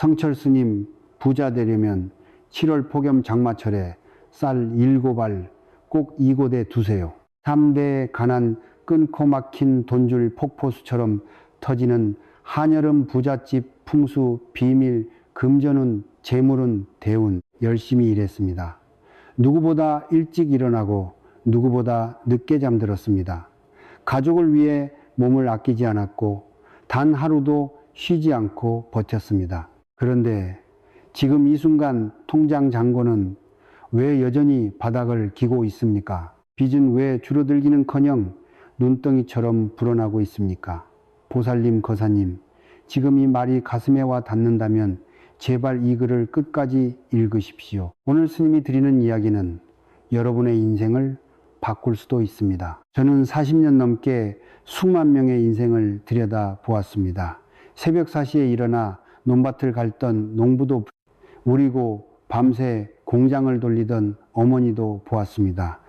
성철 스님 부자 되려면 7월 폭염 장마철에 쌀 7알 꼭 이곳에 두세요. 3대 가난 끊고 막힌 돈줄 폭포수처럼 터지는 한여름 부잣집 풍수 비밀 금전운 재물은 대운 열심히 일했습니다. 누구보다 일찍 일어나고 누구보다 늦게 잠들었습니다. 가족을 위해 몸을 아끼지 않았고 단 하루도 쉬지 않고 버텼습니다. 그런데 지금 이 순간 통장 잔고는 왜 여전히 바닥을 기고 있습니까? 빚은 왜 줄어들기는커녕 눈덩이처럼 불어나고 있습니까? 보살님, 거사님, 지금 이 말이 가슴에 와 닿는다면 제발 이 글을 끝까지 읽으십시오. 오늘 스님이 드리는 이야기는 여러분의 인생을 바꿀 수도 있습니다. 저는 40년 넘게 수만 명의 인생을 들여다 보았습니다. 새벽 4시에 일어나 논밭을 갉던 농부도 우리고 밤새 공장을 돌리던 어머니도 보았습니다.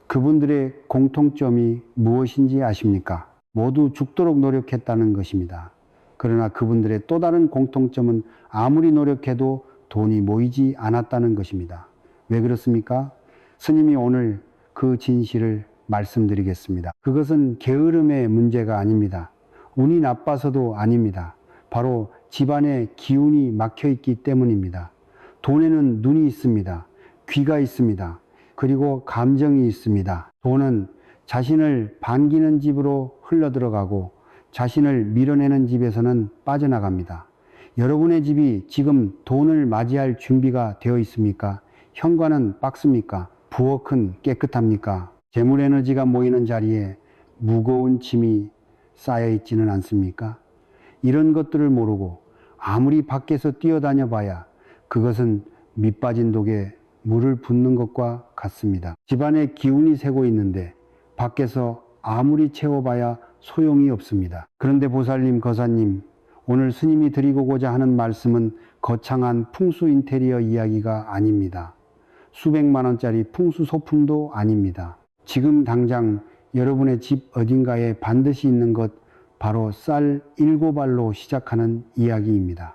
그분들의 공통점이 무엇인지 아십니까? 모두 죽도록 노력했다는 것입니다. 그러나 그분들의 또 다른 공통점은 아무리 노력해도 돈이 모이지 않았다는 것입니다. 왜 그렇습니까? 스님이 오늘 그 진실을 말씀드리겠습니다. 그것은 게으름의 문제가 아닙니다. 운이 나빠서도 아닙니다. 바로 집안에 기운이 막혀 있기 때문입니다. 돈에는 눈이 있습니다. 귀가 있습니다. 그리고 감정이 있습니다. 돈은 자신을 반기는 집으로 흘러들어가고 자신을 밀어내는 집에서는 빠져나갑니다. 여러분의 집이 지금 돈을 맞이할 준비가 되어 있습니까? 현관은 박습니까? 부엌은 깨끗합니까? 재물 에너지가 모이는 자리에 무거운 짐이 쌓여 있지는 않습니까? 이런 것들을 모르고 아무리 밖에서 뛰어다녀 봐야 그것은 밑빠진 독에 물을 붓는 것과 같습니다. 집안에 기운이 새고 있는데 밖에서 아무리 채워봐야 소용이 없습니다. 그런데 보살님, 거사님, 오늘 스님이 드리고자 하는 말씀은 거창한 풍수 인테리어 이야기가 아닙니다. 수백만 원짜리 풍수 소품도 아닙니다. 지금 당장 여러분의 집 어딘가에 반드시 있는 것, 바로 쌀 7알로 시작하는 이야기입니다.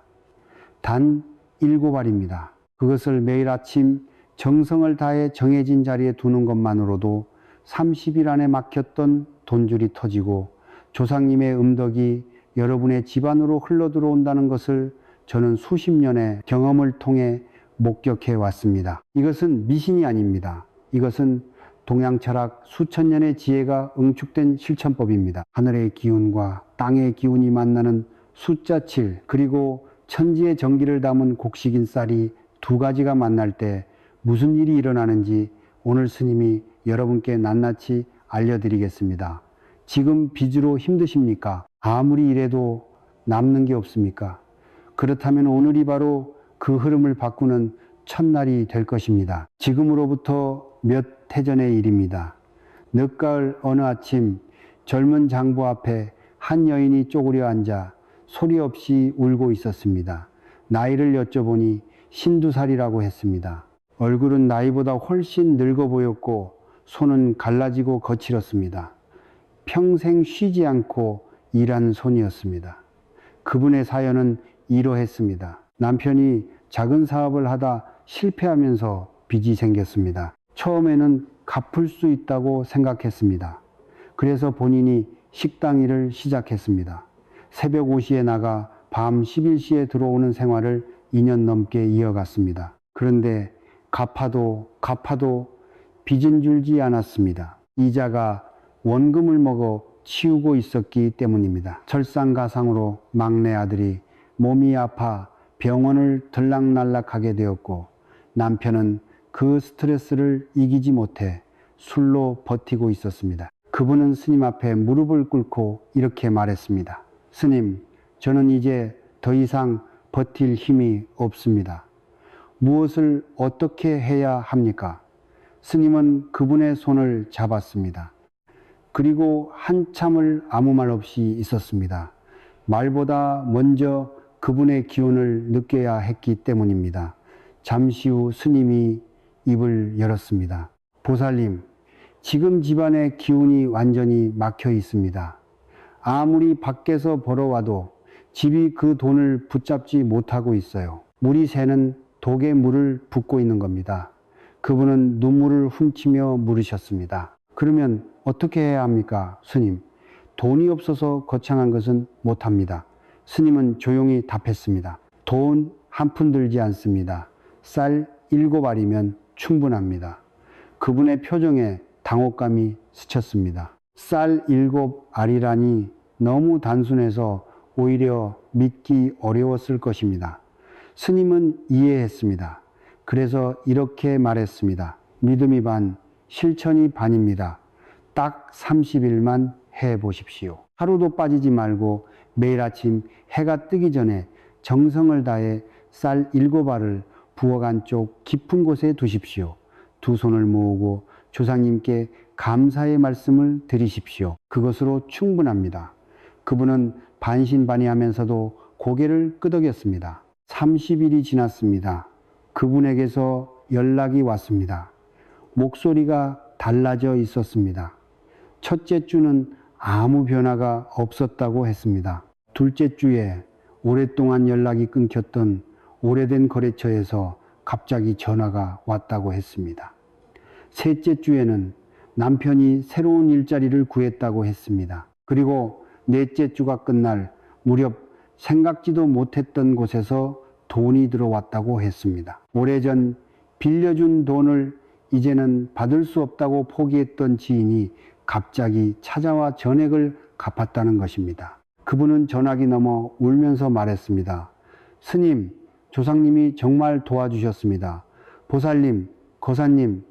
단 7알입니다. 그것을 매일 아침 정성을 다해 정해진 자리에 두는 것만으로도 30일 안에 막혔던 돈줄이 터지고 조상님의 음덕이 여러분의 집안으로 흘러들어온다는 것을 저는 수십 년의 경험을 통해 목격해 왔습니다. 이것은 미신이 아닙니다. 이것은 동양 철학 수천 년의 지혜가 응축된 실천법입니다. 하늘의 기운과 땅의 기운이 만나는 숫자 7, 그리고 천지의 정기를 담은 곡식인 쌀이 두 가지가 만날 때 무슨 일이 일어나는지 오늘 스님이 여러분께 낱낱이 알려드리겠습니다. 지금 빚으로 힘드십니까? 아무리 일해도 남는 게 없습니까? 그렇다면 오늘이 바로 그 흐름을 바꾸는 첫날이 될 것입니다. 지금으로부터 몇 해 전의 일입니다. 늦가을 어느 아침 젊은 장부 앞에 한 여인이 쪼그려 앉아 소리 없이 울고 있었습니다. 나이를 여쭤보니 52살이라고 했습니다. 얼굴은 나이보다 훨씬 늙어 보였고 손은 갈라지고 거칠었습니다. 평생 쉬지 않고 일한 손이었습니다. 그분의 사연은 이러했습니다. 남편이 작은 사업을 하다 실패하면서 빚이 생겼습니다. 처음에는 갚을 수 있다고 생각했습니다. 그래서 본인이 식당 일을 시작했습니다. 새벽 5시에 나가 밤 11시에 들어오는 생활을 2년 넘게 이어갔습니다. 그런데 갚아도 빚은 줄지 않았습니다. 이자가 원금을 먹어 치우고 있었기 때문입니다. 설상가상으로 막내 아들이 몸이 아파 병원을 들락날락하게 되었고 남편은 그 스트레스를 이기지 못해 술로 버티고 있었습니다. 그분은 스님 앞에 무릎을 꿇고 이렇게 말했습니다. 스님, 저는 이제 더 이상 버틸 힘이 없습니다. 무엇을 어떻게 해야 합니까? 스님은 그분의 손을 잡았습니다. 그리고 한참을 아무 말 없이 있었습니다. 말보다 먼저 그분의 기운을 느껴야 했기 때문입니다. 잠시 후 스님이 입을 열었습니다. 보살님, 지금 집안의 기운이 완전히 막혀 있습니다. 아무리 밖에서 벌어와도 집이 그 돈을 붙잡지 못하고 있어요. 물이 새는 독에 물을 붓고 있는 겁니다. 그분은 눈물을 훔치며 물으셨습니다. 그러면 어떻게 해야 합니까, 스님? 돈이 없어서 거창한 것은 못합니다. 스님은 조용히 답했습니다. 돈 한 푼 들지 않습니다. 쌀 7알이면 충분합니다. 그분의 표정에 당혹감이 스쳤습니다. 쌀 7알이라니 너무 단순해서 오히려 믿기 어려웠을 것입니다. 스님은 이해했습니다. 그래서 이렇게 말했습니다. 믿음이 반, 실천이 반입니다. 딱 30일만 해보십시오. 하루도 빠지지 말고 매일 아침 해가 뜨기 전에 정성을 다해 쌀 7알을 부엌 안쪽 깊은 곳에 두십시오. 두 손을 모으고 조상님께 감사의 말씀을 드리십시오. 그것으로 충분합니다. 그분은 반신반의하면서도 고개를 끄덕였습니다. 30일이 지났습니다. 그분에게서 연락이 왔습니다. 목소리가 달라져 있었습니다. 첫째 주는 아무 변화가 없었다고 했습니다. 둘째 주에 오랫동안 연락이 끊겼던 오래된 거래처에서 갑자기 전화가 왔다고 했습니다. 셋째 주에는 남편이 새로운 일자리를 구했다고 했습니다. 그리고 넷째 주가 끝날 무렵 생각지도 못했던 곳에서 돈이 들어왔다고 했습니다. 오래전 빌려준 돈을 이제는 받을 수 없다고 포기했던 지인이 갑자기 찾아와 전액을 갚았다는 것입니다. 그분은 전화기 넘어 울면서 말했습니다. 스님, 조상님이 정말 도와주셨습니다. 보살님, 거사님,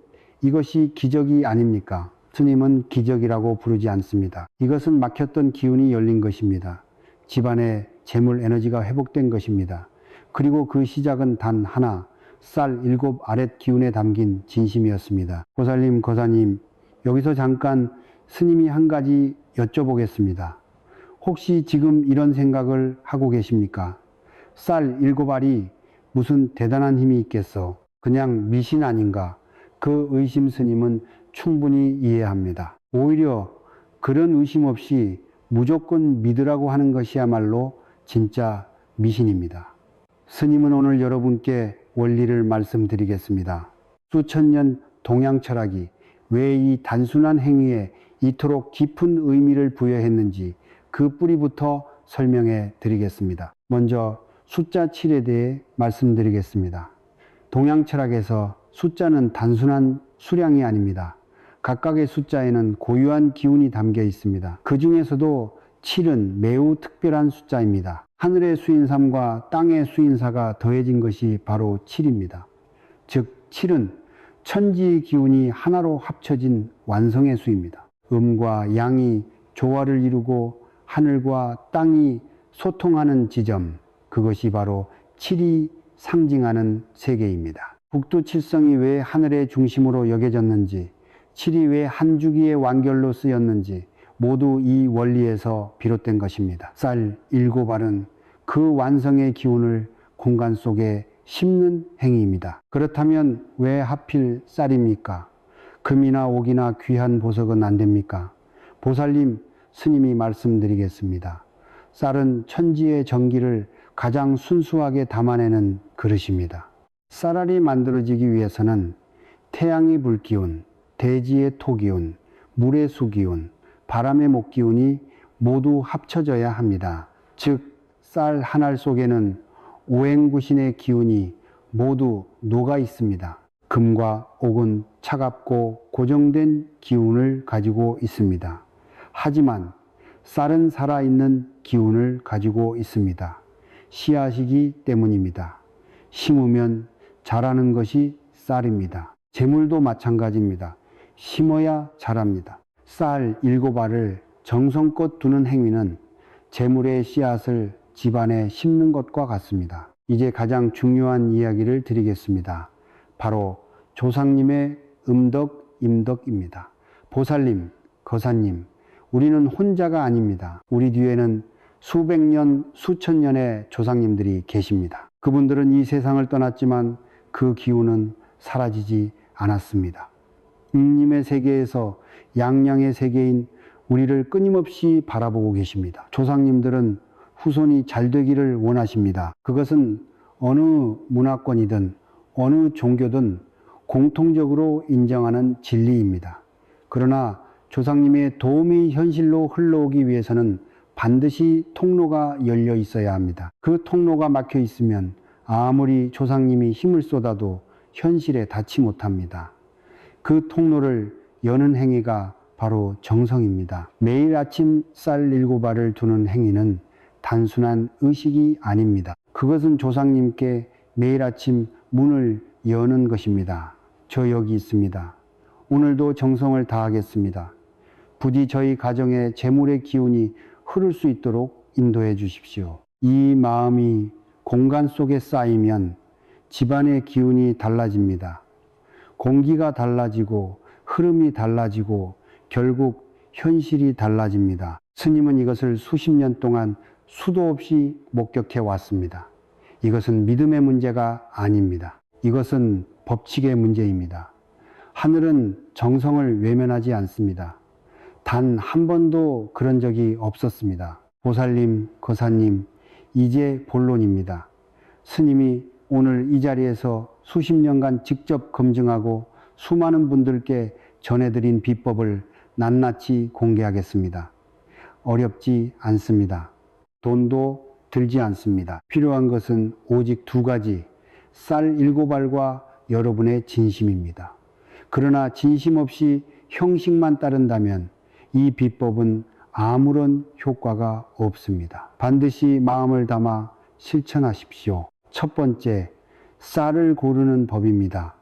이것이 기적이 아닙니까? 스님은 기적이라고 부르지 않습니다. 이것은 막혔던 기운이 열린 것입니다. 집안의 재물 에너지가 회복된 것입니다. 그리고 그 시작은 단 하나, 쌀 7아랫 기운에 담긴 진심이었습니다. 보살님, 거사님, 여기서 잠깐 스님이 한 가지 여쭤보겠습니다. 혹시 지금 이런 생각을 하고 계십니까? 쌀 7알이 무슨 대단한 힘이 있겠어? 그냥 미신 아닌가? 그 의심 스님은 충분히 이해합니다. 오히려 그런 의심 없이 무조건 믿으라고 하는 것이야말로 진짜 미신입니다. 스님은 오늘 여러분께 원리를 말씀드리겠습니다. 수천 년 동양 철학이 왜 이 단순한 행위에 이토록 깊은 의미를 부여했는지 그 뿌리부터 설명해 드리겠습니다. 먼저 숫자 7에 대해 말씀드리겠습니다. 동양 철학에서 숫자는 단순한 수량이 아닙니다. 각각의 숫자에는 고유한 기운이 담겨 있습니다. 그 중에서도 7은 매우 특별한 숫자입니다. 하늘의 수인삼과 땅의 수인사가 더해진 것이 바로 7입니다. 즉 7은 천지의 기운이 하나로 합쳐진 완성의 수입니다. 음과 양이 조화를 이루고 하늘과 땅이 소통하는 지점, 그것이 바로 7이 상징하는 세계입니다. 북두칠성이 왜 하늘의 중심으로 여겨졌는지, 7이 왜 한 주기의 완결로 쓰였는지 모두 이 원리에서 비롯된 것입니다. 쌀 7알은 그 완성의 기운을 공간 속에 심는 행위입니다. 그렇다면 왜 하필 쌀입니까? 금이나 옥이나 귀한 보석은 안 됩니까? 보살님, 스님이 말씀드리겠습니다. 쌀은 천지의 정기를 가장 순수하게 담아내는 그릇입니다. 쌀알이 만들어지기 위해서는 태양의 불기운, 대지의 토기운, 물의 수기운, 바람의 목기운이 모두 합쳐져야 합니다. 즉, 쌀 한 알 속에는 오행구신의 기운이 모두 녹아 있습니다. 금과 옥은 차갑고 고정된 기운을 가지고 있습니다. 하지만 쌀은 살아있는 기운을 가지고 있습니다. 씨앗이기 때문입니다. 심으면 자라는 것이 쌀입니다. 재물도 마찬가지입니다. 심어야 자랍니다. 쌀 7알을 정성껏 두는 행위는 재물의 씨앗을 집안에 심는 것과 같습니다. 이제 가장 중요한 이야기를 드리겠습니다. 바로 조상님의 음덕, 임덕입니다. 보살님, 거사님, 우리는 혼자가 아닙니다. 우리 뒤에는 수백 년, 수천 년의 조상님들이 계십니다. 그분들은 이 세상을 떠났지만 그 기운은 사라지지 않았습니다. 임님의 세계에서 양양의 세계인 우리를 끊임없이 바라보고 계십니다. 조상님들은 후손이 잘 되기를 원하십니다. 그것은 어느 문화권이든 어느 종교든 공통적으로 인정하는 진리입니다. 그러나 조상님의 도움이 현실로 흘러오기 위해서는 반드시 통로가 열려 있어야 합니다. 그 통로가 막혀 있으면 아무리 조상님이 힘을 쏟아도 현실에 닿지 못합니다. 그 통로를 여는 행위가 바로 정성입니다. 매일 아침 쌀 7알을 두는 행위는 단순한 의식이 아닙니다. 그것은 조상님께 매일 아침 문을 여는 것입니다. 저 여기 있습니다. 오늘도 정성을 다하겠습니다. 부디 저희 가정에 재물의 기운이 흐를 수 있도록 인도해 주십시오. 이 마음이 공간 속에 쌓이면 집안의 기운이 달라집니다. 공기가 달라지고 흐름이 달라지고 결국 현실이 달라집니다. 스님은 이것을 수십 년 동안 수도 없이 목격해 왔습니다. 이것은 믿음의 문제가 아닙니다. 이것은 법칙의 문제입니다. 하늘은 정성을 외면하지 않습니다. 단 한 번도 그런 적이 없었습니다. 보살님, 거사님, 이제 본론입니다. 스님이 오늘 이 자리에서 수십 년간 직접 검증하고 수많은 분들께 전해드린 비법을 낱낱이 공개하겠습니다. 어렵지 않습니다. 돈도 들지 않습니다. 필요한 것은 오직 2가지, 쌀 7알과 여러분의 진심입니다. 그러나 진심 없이 형식만 따른다면 이 비법은 아무런 효과가 없습니다. 반드시 마음을 담아 실천하십시오. 첫 번째, 쌀을 고르는 법입니다.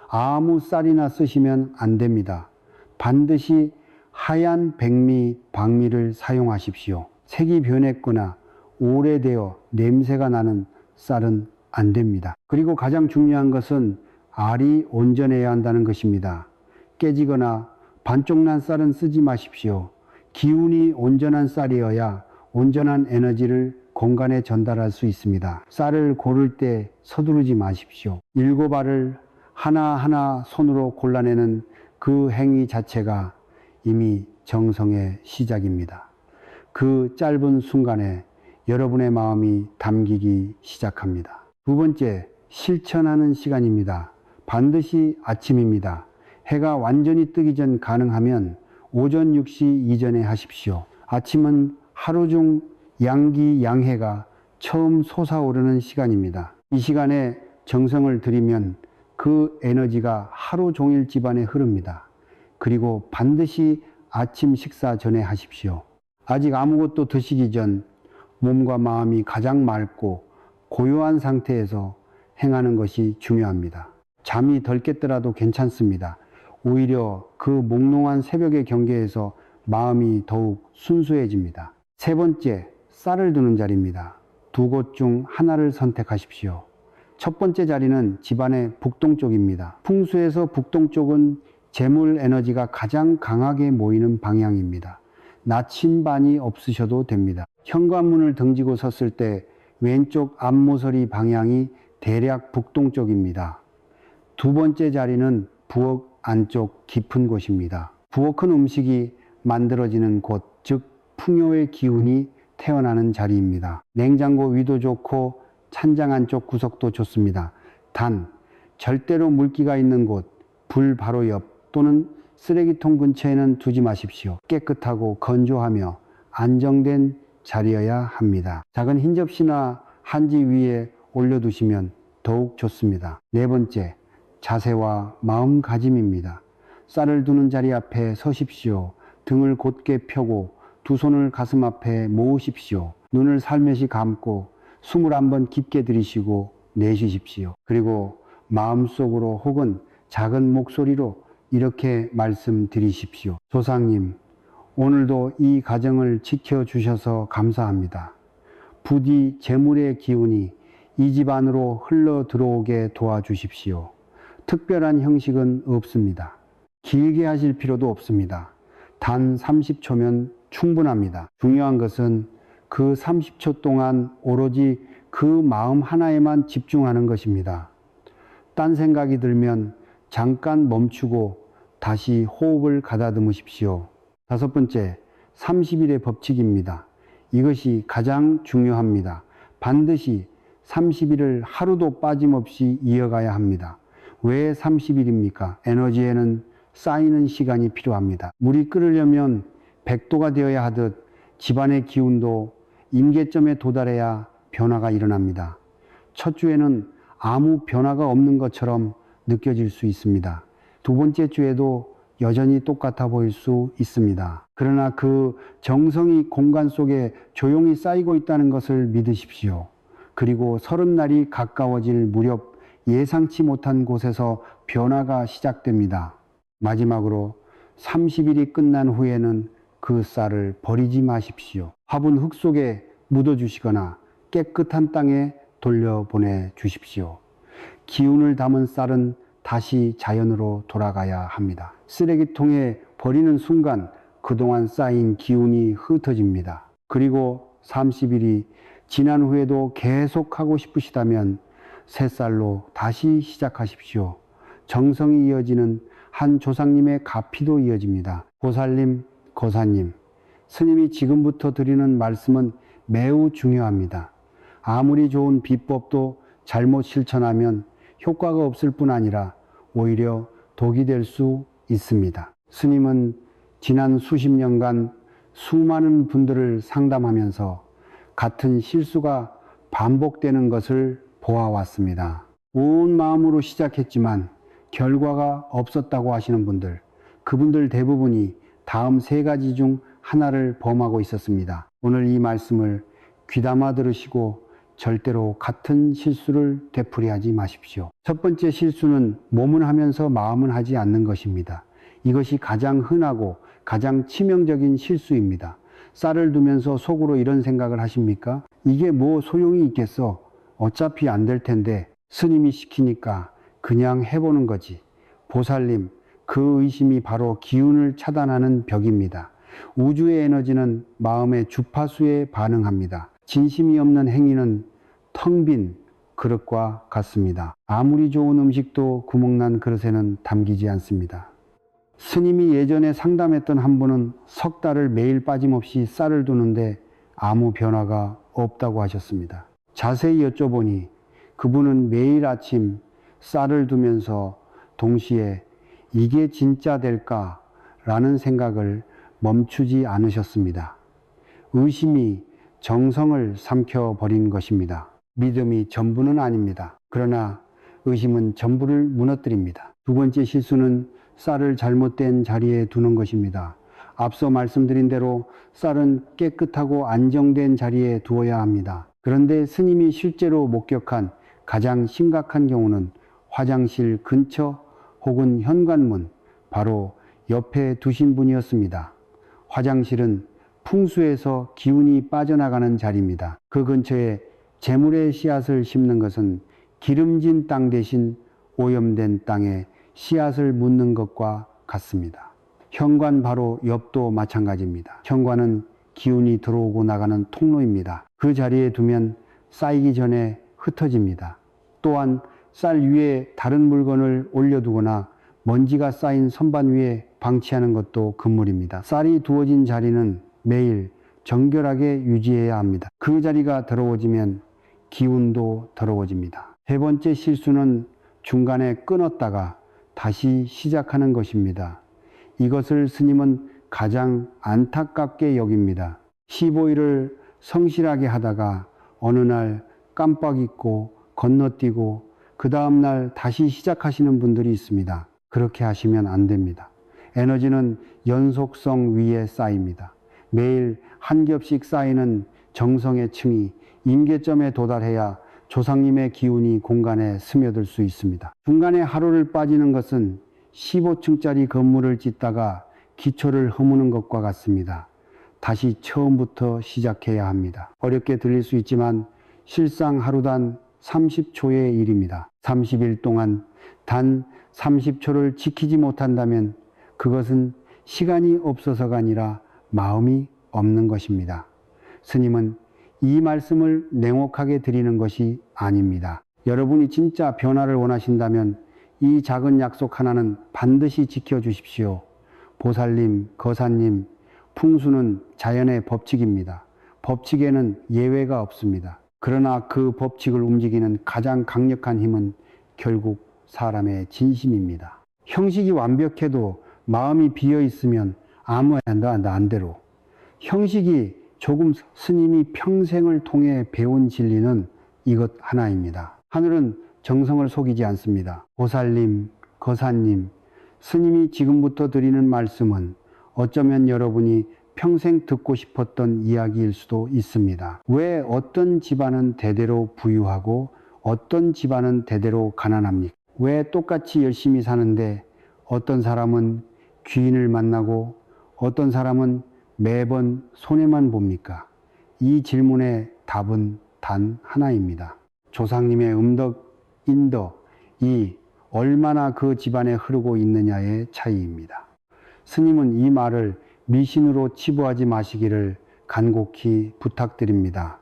아무 쌀이나 쓰시면 안 됩니다. 반드시 하얀 백미, 박미를 사용하십시오. 색이 변했거나 오래되어 냄새가 나는 쌀은 안 됩니다. 그리고 가장 중요한 것은 알이 온전해야 한다는 것입니다. 깨지거나 반쪽 난 쌀은 쓰지 마십시오. 기운이 온전한 쌀이어야 온전한 에너지를 공간에 전달할 수 있습니다. 쌀을 고를 때 서두르지 마십시오. 7알을 하나하나 손으로 골라내는 그 행위 자체가 이미 정성의 시작입니다. 그 짧은 순간에 여러분의 마음이 담기기 시작합니다. 2번째, 실천하는 시간입니다. 반드시 아침입니다. 해가 완전히 뜨기 전 가능하면 오전 6시 이전에 하십시오. 아침은 하루 중 양기양해가 처음 솟아오르는 시간입니다. 이 시간에 정성을 들이면 그 에너지가 하루 종일 집안에 흐릅니다. 그리고 반드시 아침 식사 전에 하십시오. 아직 아무것도 드시기 전 몸과 마음이 가장 맑고 고요한 상태에서 행하는 것이 중요합니다. 잠이 덜 깼더라도 괜찮습니다. 오히려 그 몽롱한 새벽의 경계에서 마음이 더욱 순수해집니다. 3번째, 쌀을 두는 자리입니다. 2곳 중 하나를 선택하십시오. 첫 번째 자리는 집안의 북동쪽입니다. 풍수에서 북동쪽은 재물 에너지가 가장 강하게 모이는 방향입니다. 나침반이 없으셔도 됩니다. 현관문을 등지고 섰을 때 왼쪽 앞모서리 방향이 대략 북동쪽입니다. 2번째 자리는 부엌 안쪽 깊은 곳입니다. 부엌은 음식이 만들어지는 곳, 즉 풍요의 기운이 태어나는 자리입니다. 냉장고 위도 좋고 찬장 안쪽 구석도 좋습니다. 단 절대로 물기가 있는 곳, 불 바로 옆 또는 쓰레기통 근처에는 두지 마십시오. 깨끗하고 건조하며 안정된 자리여야 합니다. 작은 흰 접시나 한지 위에 올려두시면 더욱 좋습니다. 4번째, 자세와 마음가짐입니다. 쌀을 두는 자리 앞에 서십시오. 등을 곧게 펴고 2 손을 가슴 앞에 모으십시오. 눈을 살며시 감고 숨을 한번 깊게 들이쉬고 내쉬십시오. 그리고 마음속으로 혹은 작은 목소리로 이렇게 말씀드리십시오. 조상님, 오늘도 이 가정을 지켜주셔서 감사합니다. 부디 재물의 기운이 이 집 안으로 흘러 들어오게 도와주십시오. 특별한 형식은 없습니다. 길게 하실 필요도 없습니다. 단 30초면 충분합니다. 중요한 것은 그 30초 동안 오로지 그 마음 하나에만 집중하는 것입니다. 딴 생각이 들면 잠깐 멈추고 다시 호흡을 가다듬으십시오. 5번째, 30일의 법칙입니다. 이것이 가장 중요합니다. 반드시 30일을 하루도 빠짐없이 이어가야 합니다. 왜 30일입니까? 에너지에는 쌓이는 시간이 필요합니다. 물이 끓으려면 100도가 되어야 하듯 집안의 기운도 임계점에 도달해야 변화가 일어납니다. 첫 주에는 아무 변화가 없는 것처럼 느껴질 수 있습니다. 두 번째 주에도 여전히 똑같아 보일 수 있습니다. 그러나 그 정성이 공간 속에 조용히 쌓이고 있다는 것을 믿으십시오. 그리고 30날이 가까워질 무렵 예상치 못한 곳에서 변화가 시작됩니다. 마지막으로 30일이 끝난 후에는 그 쌀을 버리지 마십시오. 화분 흙 속에 묻어주시거나 깨끗한 땅에 돌려보내 주십시오. 기운을 담은 쌀은 다시 자연으로 돌아가야 합니다. 쓰레기통에 버리는 순간 그동안 쌓인 기운이 흩어집니다. 그리고 30일이 지난 후에도 계속 하고 싶으시다면 새쌀로 다시 시작하십시오. 정성이 이어지는 한 조상님의 가피도 이어집니다. 보살님, 거사님, 스님이 지금부터 드리는 말씀은 매우 중요합니다. 아무리 좋은 비법도 잘못 실천하면 효과가 없을 뿐 아니라 오히려 독이 될 수 있습니다. 스님은 지난 수십 년간 수많은 분들을 상담하면서 같은 실수가 반복되는 것을 보아왔습니다. 온 마음으로 시작했지만 결과가 없었다고 하시는 분들, 그분들 대부분이 다음 세 가지 중 하나를 범하고 있었습니다. 오늘 이 말씀을 귀담아 들으시고 절대로 같은 실수를 되풀이하지 마십시오. 첫 번째 실수는 몸은 하면서 마음은 하지 않는 것입니다. 이것이 가장 흔하고 가장 치명적인 실수입니다. 쌀을 두면서 속으로 이런 생각을 하십니까? 이게 뭐 소용이 있겠어? 어차피 안 될 텐데 스님이 시키니까 그냥 해보는 거지. 보살님, 그 의심이 바로 기운을 차단하는 벽입니다. 우주의 에너지는 마음의 주파수에 반응합니다. 진심이 없는 행위는 텅 빈 그릇과 같습니다. 아무리 좋은 음식도 구멍난 그릇에는 담기지 않습니다. 스님이 예전에 상담했던 한 분은 석 달을 매일 빠짐없이 쌀을 두는데 아무 변화가 없다고 하셨습니다. 자세히 여쭤보니 그분은 매일 아침 쌀을 두면서 동시에 이게 진짜 될까? 라는 생각을 멈추지 않으셨습니다. 의심이 정성을 삼켜버린 것입니다. 믿음이 전부는 아닙니다. 그러나 의심은 전부를 무너뜨립니다. 두 번째 실수는 쌀을 잘못된 자리에 두는 것입니다. 앞서 말씀드린 대로 쌀은 깨끗하고 안정된 자리에 두어야 합니다. 그런데 스님이 실제로 목격한 가장 심각한 경우는 화장실 근처 혹은 현관문 바로 옆에 두신 분이었습니다. 화장실은 풍수에서 기운이 빠져나가는 자리입니다. 그 근처에 재물의 씨앗을 심는 것은 기름진 땅 대신 오염된 땅에 씨앗을 묻는 것과 같습니다. 현관 바로 옆도 마찬가지입니다. 현관은 기운이 들어오고 나가는 통로입니다. 그 자리에 두면 쌓이기 전에 흩어집니다. 또한 쌀 위에 다른 물건을 올려두거나 먼지가 쌓인 선반 위에 방치하는 것도 금물입니다. 쌀이 두어진 자리는 매일 정결하게 유지해야 합니다. 그 자리가 더러워지면 기운도 더러워집니다. 세 번째 실수는 중간에 끊었다가 다시 시작하는 것입니다. 이것을 스님은 가장 안타깝게 여깁니다. 15일을 성실하게 하다가 어느 날 깜빡 잊고 건너뛰고 그 다음날 다시 시작하시는 분들이 있습니다. 그렇게 하시면 안 됩니다. 에너지는 연속성 위에 쌓입니다. 매일 한 겹씩 쌓이는 정성의 층이 임계점에 도달해야 조상님의 기운이 공간에 스며들 수 있습니다. 중간에 하루를 빠지는 것은 15층짜리 건물을 짓다가 기초를 허무는 것과 같습니다. 다시 처음부터 시작해야 합니다. 어렵게 들릴 수 있지만 실상 하루단 30초의 일입니다. 30일 동안 단 30초를 지키지 못한다면 그것은 시간이 없어서가 아니라 마음이 없는 것입니다. 스님은 이 말씀을 냉혹하게 드리는 것이 아닙니다. 여러분이 진짜 변화를 원하신다면 이 작은 약속 하나는 반드시 지켜주십시오. 보살님, 거사님, 풍수는 자연의 법칙입니다. 법칙에는 예외가 없습니다. 그러나 그 법칙을 움직이는 가장 강력한 힘은 결국 사람의 진심입니다. 형식이 완벽해도 마음이 비어 있으면 아무 안대로. 형식이 조금 스님이 평생을 통해 배운 진리는 이것 하나입니다. 하늘은 정성을 속이지 않습니다. 보살님, 거사님, 스님이 지금부터 드리는 말씀은 어쩌면 여러분이 평생 듣고 싶었던 이야기일 수도 있습니다. 왜 어떤 집안은 대대로 부유하고 어떤 집안은 대대로 가난합니까? 왜 똑같이 열심히 사는데 어떤 사람은 귀인을 만나고 어떤 사람은 매번 손해만 봅니까? 이 질문의 답은 단 하나입니다. 조상님의 음덕, 인덕이 얼마나 그 집안에 흐르고 있느냐의 차이입니다. 스님은 이 말을 미신으로 치부하지 마시기를 간곡히 부탁드립니다.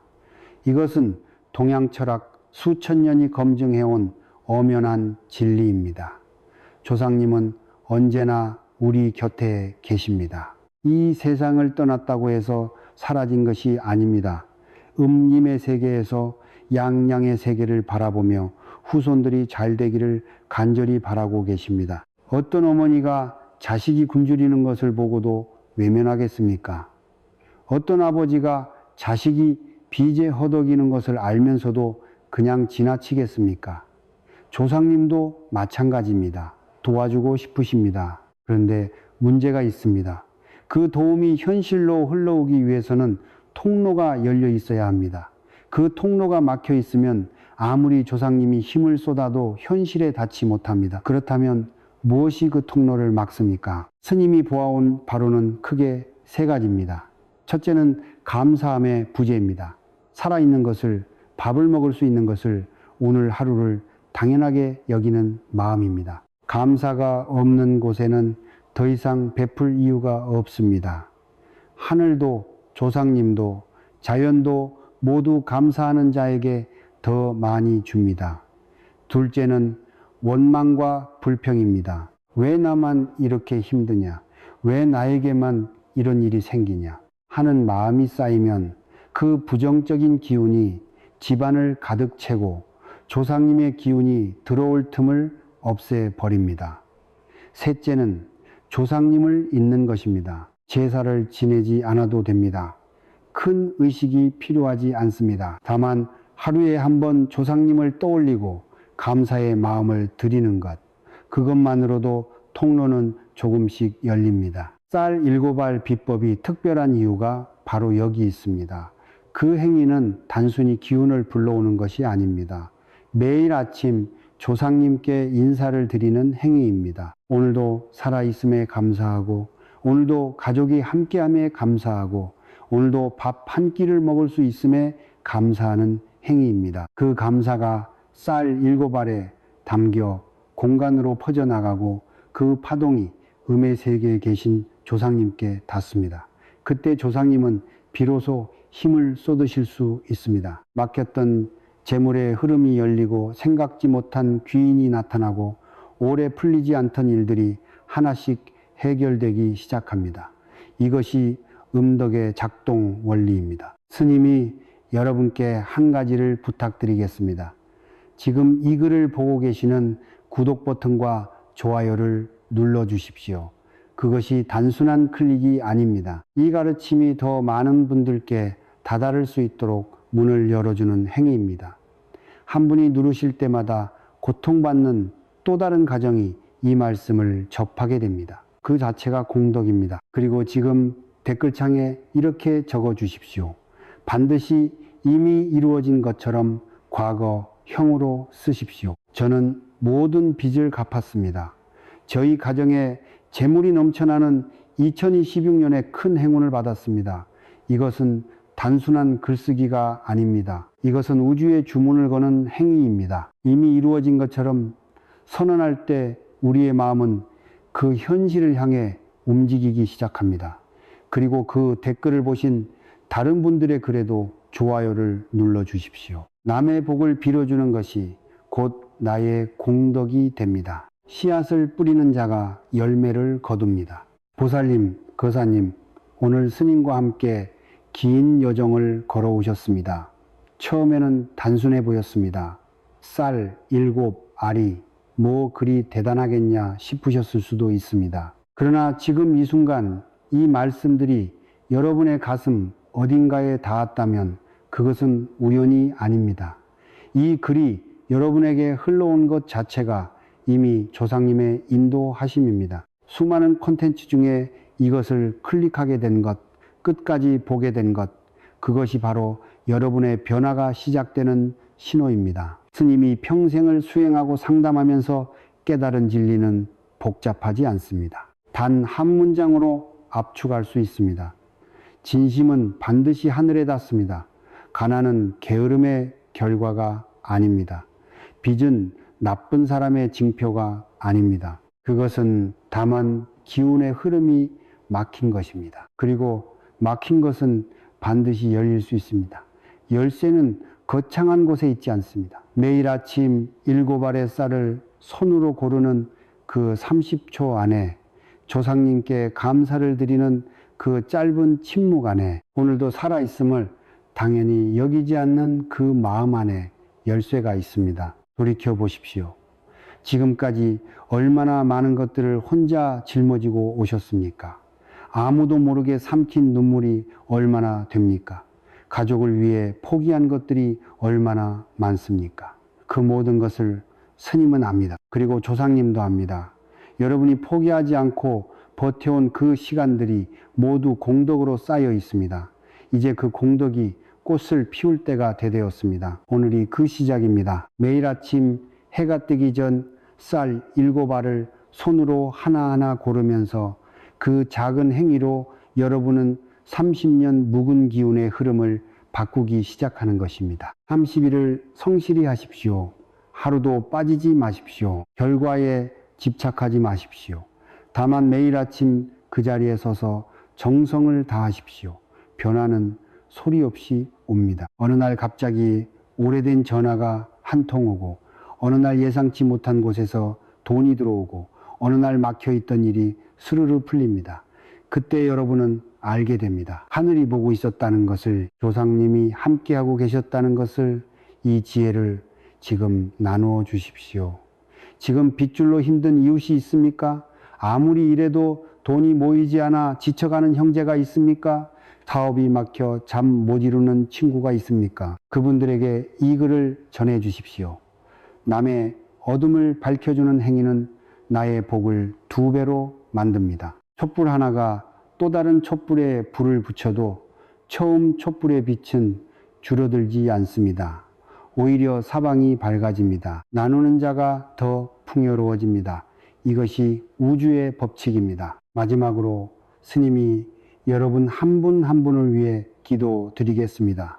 이것은 동양 철학 수천 년이 검증해온 엄연한 진리입니다. 조상님은 언제나 우리 곁에 계십니다. 이 세상을 떠났다고 해서 사라진 것이 아닙니다. 음림의 세계에서 양양의 세계를 바라보며 후손들이 잘 되기를 간절히 바라고 계십니다. 어떤 어머니가 자식이 굶주리는 것을 보고도 외면하겠습니까? 어떤 아버지가 자식이 빚에 허덕이는 것을 알면서도 그냥 지나치겠습니까? 조상님도 마찬가지입니다. 도와주고 싶으십니다. 그런데 문제가 있습니다. 그 도움이 현실로 흘러오기 위해서는 통로가 열려 있어야 합니다. 그 통로가 막혀 있으면 아무리 조상님이 힘을 쏟아도 현실에 닿지 못합니다. 그렇다면 무엇이 그 통로를 막습니까? 스님이 보아온 바로는 크게 세 가지입니다. 첫째는 감사함의 부재입니다. 살아있는 것을, 밥을 먹을 수 있는 것을, 오늘 하루를 당연하게 여기는 마음입니다. 감사가 없는 곳에는 더 이상 베풀 이유가 없습니다. 하늘도 조상님도 자연도 모두 감사하는 자에게 더 많이 줍니다. 둘째는 원망과 불평입니다. 왜 나만 이렇게 힘드냐? 왜 나에게만 이런 일이 생기냐? 하는 마음이 쌓이면 그 부정적인 기운이 집안을 가득 채고 조상님의 기운이 들어올 틈을 없애버립니다. 셋째는 조상님을 잊는 것입니다. 제사를 지내지 않아도 됩니다. 큰 의식이 필요하지 않습니다. 다만 하루에 한 번 조상님을 떠올리고 감사의 마음을 드리는 것, 그것만으로도 통로는 조금씩 열립니다. 쌀 7알 비법이 특별한 이유가 바로 여기 있습니다. 그 행위는 단순히 기운을 불러오는 것이 아닙니다. 매일 아침 조상님께 인사를 드리는 행위입니다. 오늘도 살아있음에 감사하고, 오늘도 가족이 함께함에 감사하고, 오늘도 밥 한 끼를 먹을 수 있음에 감사하는 행위입니다. 그 감사가 쌀 7알에 담겨 공간으로 퍼져나가고 그 파동이 음의 세계에 계신 조상님께 닿습니다. 그때 조상님은 비로소 힘을 쏟으실 수 있습니다. 막혔던 재물의 흐름이 열리고 생각지 못한 귀인이 나타나고 오래 풀리지 않던 일들이 하나씩 해결되기 시작합니다. 이것이 음덕의 작동 원리입니다. 스님이 여러분께 한 가지를 부탁드리겠습니다. 지금 이 글을 보고 계시는 구독 버튼과 좋아요를 눌러주십시오. 그것이 단순한 클릭이 아닙니다. 이 가르침이 더 많은 분들께 다다를 수 있도록 문을 열어주는 행위입니다. 한 분이 누르실 때마다 고통받는 또 다른 가정이 이 말씀을 접하게 됩니다. 그 자체가 공덕입니다. 그리고 지금 댓글창에 이렇게 적어 주십시오. 반드시 이미 이루어진 것처럼 과거형으로 쓰십시오. 저는 모든 빚을 갚았습니다. 저희 가정에 재물이 넘쳐나는 2026년에 큰 행운을 받았습니다. 이것은 단순한 글쓰기가 아닙니다. 이것은 우주의 주문을 거는 행위입니다. 이미 이루어진 것처럼 선언할 때 우리의 마음은 그 현실을 향해 움직이기 시작합니다. 그리고 그 댓글을 보신 다른 분들의 글에도 좋아요를 눌러 주십시오. 남의 복을 빌어주는 것이 곧 나의 공덕이 됩니다. 씨앗을 뿌리는 자가 열매를 거둡니다. 보살님, 거사님, 오늘 스님과 함께 긴 여정을 걸어오셨습니다. 처음에는 단순해 보였습니다. 쌀 7 알이 뭐 그리 대단하겠냐 싶으셨을 수도 있습니다. 그러나 지금 이 순간 이 말씀들이 여러분의 가슴 어딘가에 닿았다면 그것은 우연이 아닙니다. 이 글이 여러분에게 흘러온 것 자체가 이미 조상님의 인도하심입니다. 수많은 콘텐츠 중에 이것을 클릭하게 된 것, 끝까지 보게 된 것, 그것이 바로 여러분의 변화가 시작되는 신호입니다. 스님이 평생을 수행하고 상담하면서 깨달은 진리는 복잡하지 않습니다. 단 한 문장으로 압축할 수 있습니다. 진심은 반드시 하늘에 닿습니다. 가난은 게으름의 결과가 아닙니다. 빚은 나쁜 사람의 징표가 아닙니다. 그것은 다만 기운의 흐름이 막힌 것입니다. 그리고 막힌 것은 반드시 열릴 수 있습니다. 열쇠는 거창한 곳에 있지 않습니다. 매일 아침 7 알의 쌀을 손으로 고르는 그 30초 안에, 조상님께 감사를 드리는 그 짧은 침묵 안에, 오늘도 살아있음을 당연히 여기지 않는 그 마음 안에 열쇠가 있습니다. 돌이켜 보십시오. 지금까지 얼마나 많은 것들을 혼자 짊어지고 오셨습니까? 아무도 모르게 삼킨 눈물이 얼마나 됩니까? 가족을 위해 포기한 것들이 얼마나 많습니까? 그 모든 것을 스님은 압니다. 그리고 조상님도 압니다. 여러분이 포기하지 않고 버텨온 그 시간들이 모두 공덕으로 쌓여 있습니다. 이제 그 공덕이 꽃을 피울 때가 되었습니다. 오늘이 그 시작입니다. 매일 아침 해가 뜨기 전 쌀 7 알을 손으로 하나하나 고르면서 그 작은 행위로 여러분은 30년 묵은 기운의 흐름을 바꾸기 시작하는 것입니다. 30일을 성실히 하십시오. 하루도 빠지지 마십시오. 결과에 집착하지 마십시오. 다만 매일 아침 그 자리에 서서 정성을 다하십시오. 변화는 소리 없이 옵니다. 어느 날 갑자기 오래된 전화가 한 통 오고, 어느 날 예상치 못한 곳에서 돈이 들어오고, 어느 날 막혀있던 일이 스르르 풀립니다. 그때 여러분은 알게 됩니다. 하늘이 보고 있었다는 것을, 조상님이 함께하고 계셨다는 것을, 이 지혜를 지금 나누어 주십시오. 지금 빗줄로 힘든 이웃이 있습니까? 아무리 일해도 돈이 모이지 않아 지쳐가는 형제가 있습니까? 사업이 막혀 잠 못 이루는 친구가 있습니까? 그분들에게 이 글을 전해 주십시오. 남의 어둠을 밝혀주는 행위는 나의 복을 2배로 만듭니다. 촛불 하나가 또 다른 촛불에 불을 붙여도 처음 촛불의 빛은 줄어들지 않습니다. 오히려 사방이 밝아집니다. 나누는 자가 더 풍요로워집니다. 이것이 우주의 법칙입니다. 마지막으로 스님이 여러분 한 분 한 분을 위해 기도드리겠습니다.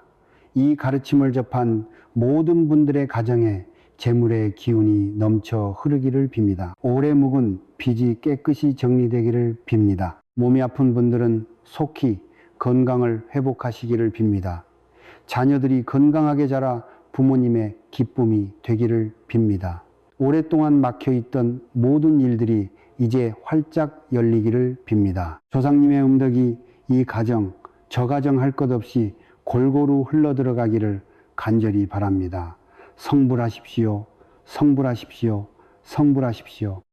이 가르침을 접한 모든 분들의 가정에 재물의 기운이 넘쳐 흐르기를 빕니다. 오래 묵은 빚이 깨끗이 정리되기를 빕니다. 몸이 아픈 분들은 속히 건강을 회복하시기를 빕니다. 자녀들이 건강하게 자라 부모님의 기쁨이 되기를 빕니다. 오랫동안 막혀있던 모든 일들이 이제 활짝 열리기를 빕니다. 조상님의 음덕이 이 가정, 저 가정 할 것 없이 골고루 흘러들어가기를 간절히 바랍니다. 성불하십시오. 성불하십시오. 성불하십시오.